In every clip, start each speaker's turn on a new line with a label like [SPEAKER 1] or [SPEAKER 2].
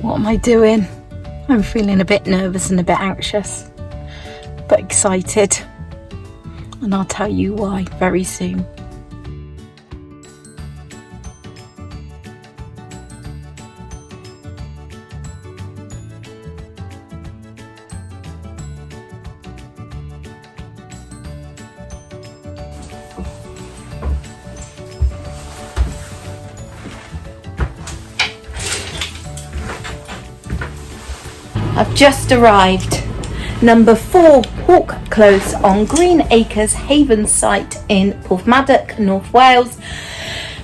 [SPEAKER 1] What am I doing? I'm feeling a bit nervous and a bit anxious, but excited. And I'll tell you why very soon. I've just arrived. Number 4 Hawk Close on Greenacres Haven site in Porthmadog, North Wales.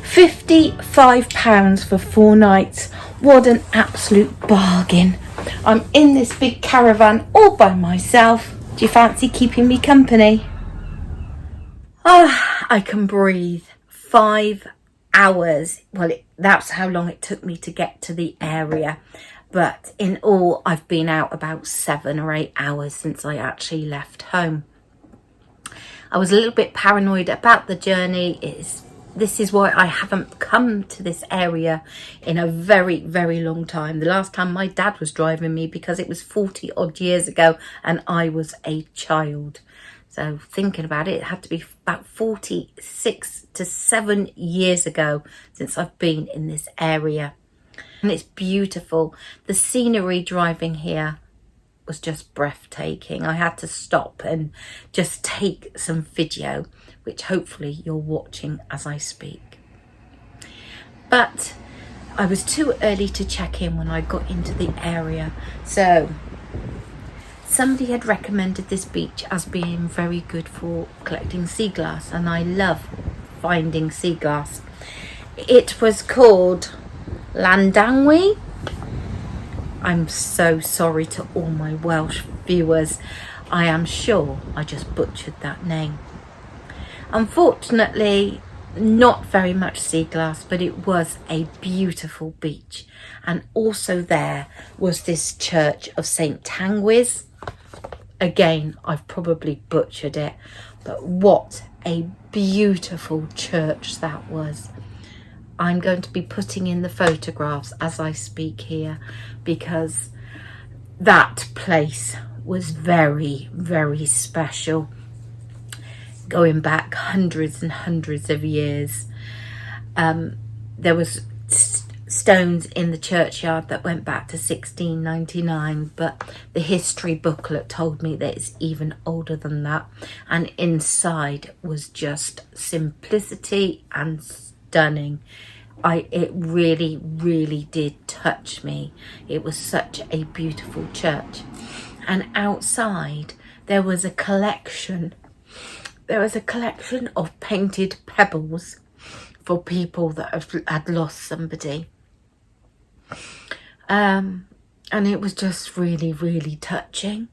[SPEAKER 1] £55 for 4 nights. What an absolute bargain. I'm in this big caravan all by myself. Do you fancy keeping me company? I can breathe. 5 hours. Well, that's how long it took me to get to the area. But in all, I've been out about 7 or 8 hours since I actually left home. I was a little bit paranoid about the journey. This is why I haven't come to this area in a very, very long time. The last time my dad was driving me, because it was 40 odd years ago and I was a child. So thinking about it, it had to be about 46 to 7 years ago since I've been in this area. And it's beautiful. The scenery driving here was just breathtaking. I had to stop and just take some video, which hopefully you're watching as I speak. But I was too early to check in when I got into the area. So somebody had recommended this beach as being very good for collecting sea glass, and I love finding sea glass. It was called Llandangwi. I'm so sorry to all my Welsh viewers. I am sure I just butchered that name. Unfortunately, not very much sea glass, but it was a beautiful beach. And also there was this church of St. Tangwys. Again, I've probably butchered it, but what a beautiful church that was. I'm going to be putting in the photographs as I speak here, because that place was very, very special. Going back hundreds and hundreds of years. There was stones in the churchyard that went back to 1699, but the history booklet told me that it's even older than that. And inside was just simplicity and stunning. It really, really did touch me. It was such a beautiful church. And outside there was a collection. There was a collection of painted pebbles for people that had lost somebody. And it was just really, really touching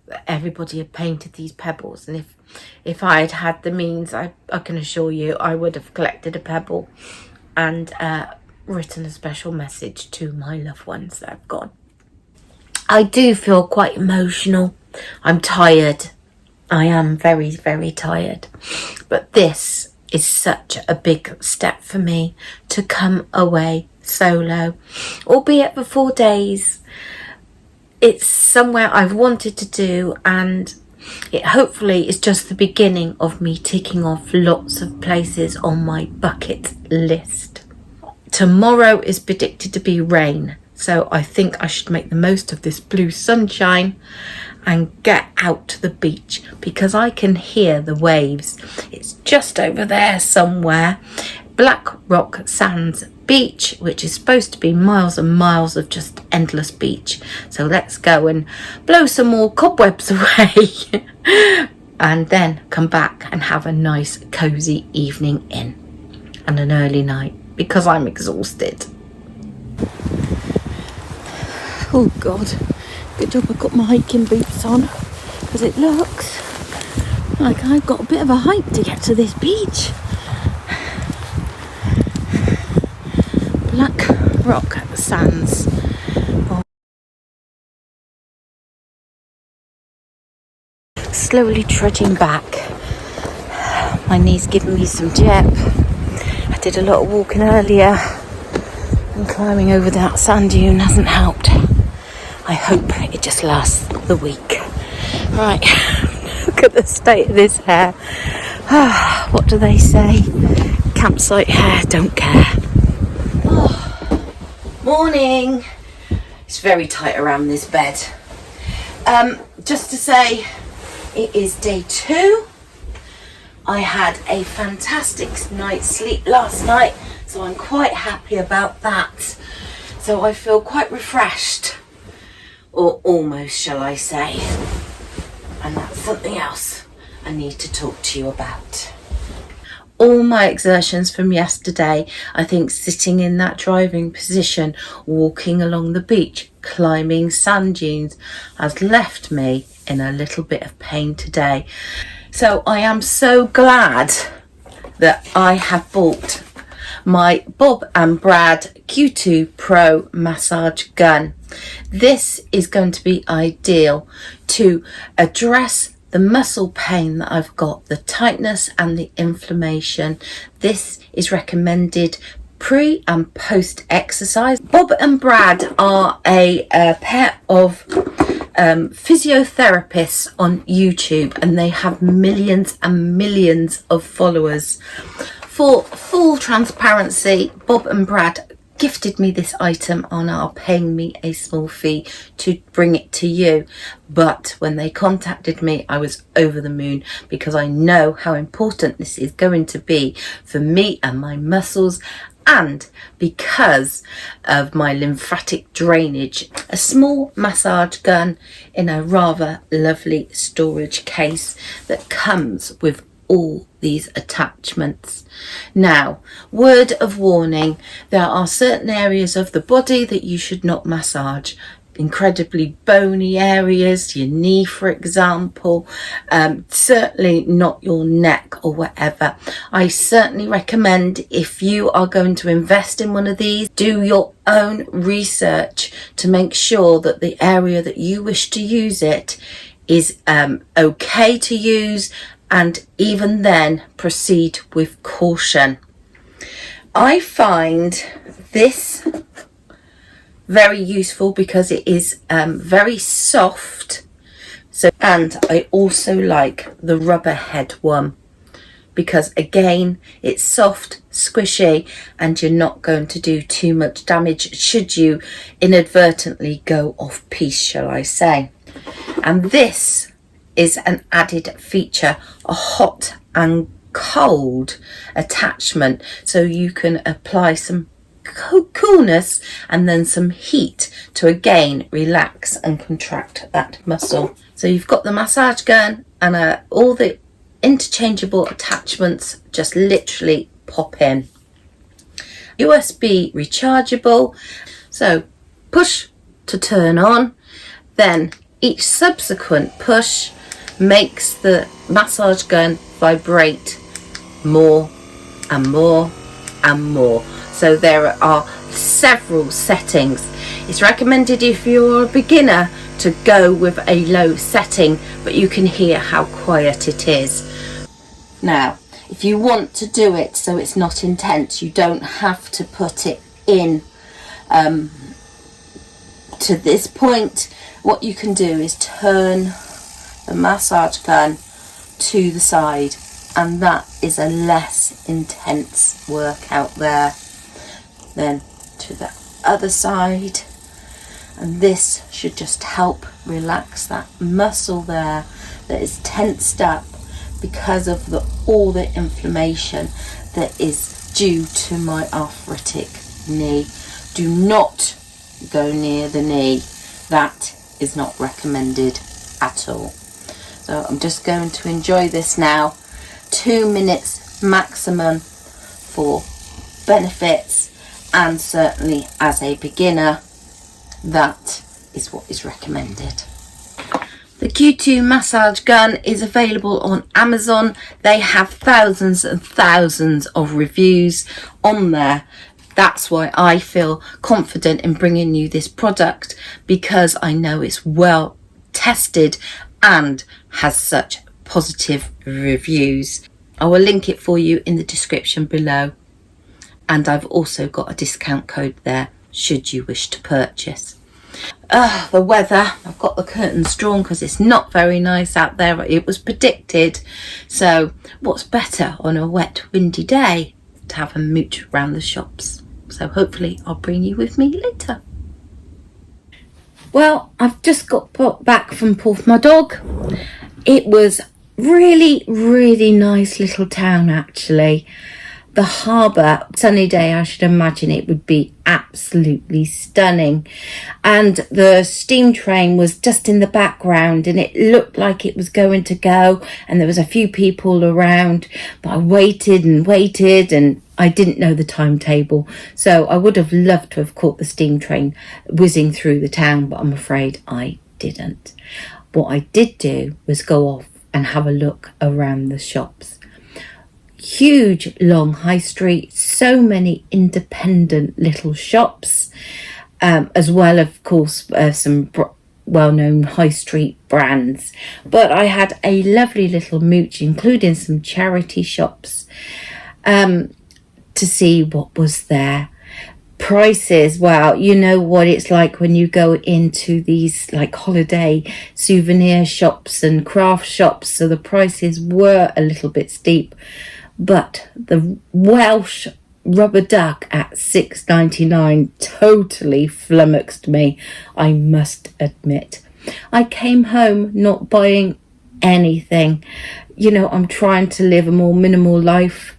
[SPEAKER 1] that everybody had painted these pebbles. And if I had had the means, I can assure you I would have collected a pebble and written a special message to my loved ones that have gone. I do feel quite emotional. I'm tired. I am very, very tired. But this is such a big step for me to come away solo, albeit for 4 days. It's somewhere I've wanted to do, and it hopefully is just the beginning of me ticking off lots of places on my bucket list. Tomorrow is predicted to be rain, so I think I should make the most of this blue sunshine and get out to the beach, because I can hear the waves. It's just over there somewhere. Black Rock Sands Beach, which is supposed to be miles and miles of just endless beach. So let's go and blow some more cobwebs away and then come back and have a nice cozy evening in and an early night, because I'm exhausted. Oh God, good job I've got my hiking boots on, because it looks like I've got a bit of a hike to get to this beach. Black Rock Sands. Slowly trudging back. My knee's giving me some jip. I did a lot of walking earlier, and climbing over that sand dune hasn't helped. hope it just lasts the week. Right, look at the state of this hair. What do they say? Campsite hair don't care. Morning. It's very tight around this bed. Just to say, it is day 2. I had a fantastic night's sleep last night, so I'm quite happy about that. So I feel quite refreshed, or almost, shall I say. And that's something else I need to talk to you about. All my exertions from yesterday, I think sitting in that driving position, walking along the beach, climbing sand dunes, has left me in a little bit of pain today. So I am so glad that I have bought my Bob and Brad Q2 Pro massage gun. This is going to be ideal to address the muscle pain that I've got, the tightness and the inflammation. This is recommended pre and post exercise. Bob and Brad are a pair of physiotherapists on YouTube, and they have millions and millions of followers. For full transparency, Bob and Brad gifted me this item and are paying me a small fee to bring it to you. But when they contacted me, I was over the moon, because I know how important this is going to be for me and my muscles, and because of my lymphatic drainage. A small massage gun in a rather lovely storage case that comes with all these attachments. Now, word of warning, there are certain areas of the body that you should not massage. Incredibly bony areas, your knee for example, certainly not your neck or whatever. I certainly recommend, if you are going to invest in one of these, do your own research to make sure that the area that you wish to use it is okay to use, and even then proceed with caution. I find this very useful because it is very soft. And I also like the rubber head one, because again, it's soft, squishy, and you're not going to do too much damage should you inadvertently go off piece, shall I say. And this is an added feature, a hot and cold attachment, so you can apply some coolness and then some heat to again relax and contract that muscle. So you've got the massage gun and all the interchangeable attachments just literally pop in. USB rechargeable, so push to turn on, then each subsequent push makes the massage gun vibrate more and more and more. So there are several settings. It's recommended if you're a beginner to go with a low setting, but you can hear how quiet it is. Now, if you want to do it so it's not intense, you don't have to put it in to this point. What you can do is turn the massage gun to the side, and that is a less intense workout there. Then to the other side, and this should just help relax that muscle there that is tensed up because of all the inflammation that is due to my arthritic knee. Do not go near the knee. That is not recommended at all. So I'm just going to enjoy this now. 2 minutes maximum for benefits, and certainly as a beginner, that is what is recommended. The Q2 massage gun is available on Amazon. They have thousands and thousands of reviews on there. That's why I feel confident in bringing you this product, because I know it's well tested and has such positive reviews. I will link it for you in the description below, and I've also got a discount code there should you wish to purchase. The weather, I've got the curtains drawn because it's not very nice out there. It was predicted. So what's better on a wet, windy day to have a mooch around the shops. So hopefully I'll bring you with me later. Well, I've just got back from Porth my dog. It was really, really nice little town actually. The harbour, sunny day, I should imagine it would be absolutely stunning. And the steam train was just in the background and it looked like it was going to go, and there was a few people around, but I waited and waited and I didn't know the timetable. So I would have loved to have caught the steam train whizzing through the town, but I'm afraid I didn't. What I did do was go off and have a look around the shops. Huge long high street, so many independent little shops, as well of course some well-known high street brands. But I had a lovely little mooch, including some charity shops, to see what was there. Prices, well, you know what it's like when you go into these like holiday souvenir shops and craft shops, so the prices were a little bit steep. But the Welsh rubber duck at £6.99 totally flummoxed me, I must admit. I came home not buying anything. You know, I'm trying to live a more minimal life,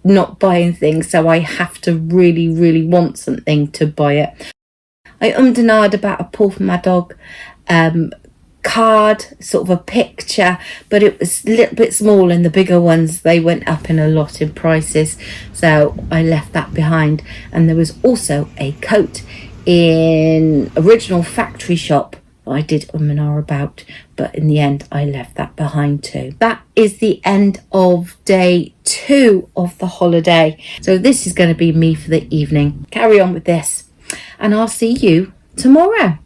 [SPEAKER 1] not buying things, so I have to really, really want something to buy it. I and ahed about a Porth my dog card, sort of a picture, but it was a little bit small, and the bigger ones, they went up in a lot in prices, so I left that behind. And there was also a coat in original factory shop I did about, but in the end I left that behind too. That is the end of day 2 of the holiday, so this is going to be me for the evening. Carry on with this and I'll see you tomorrow.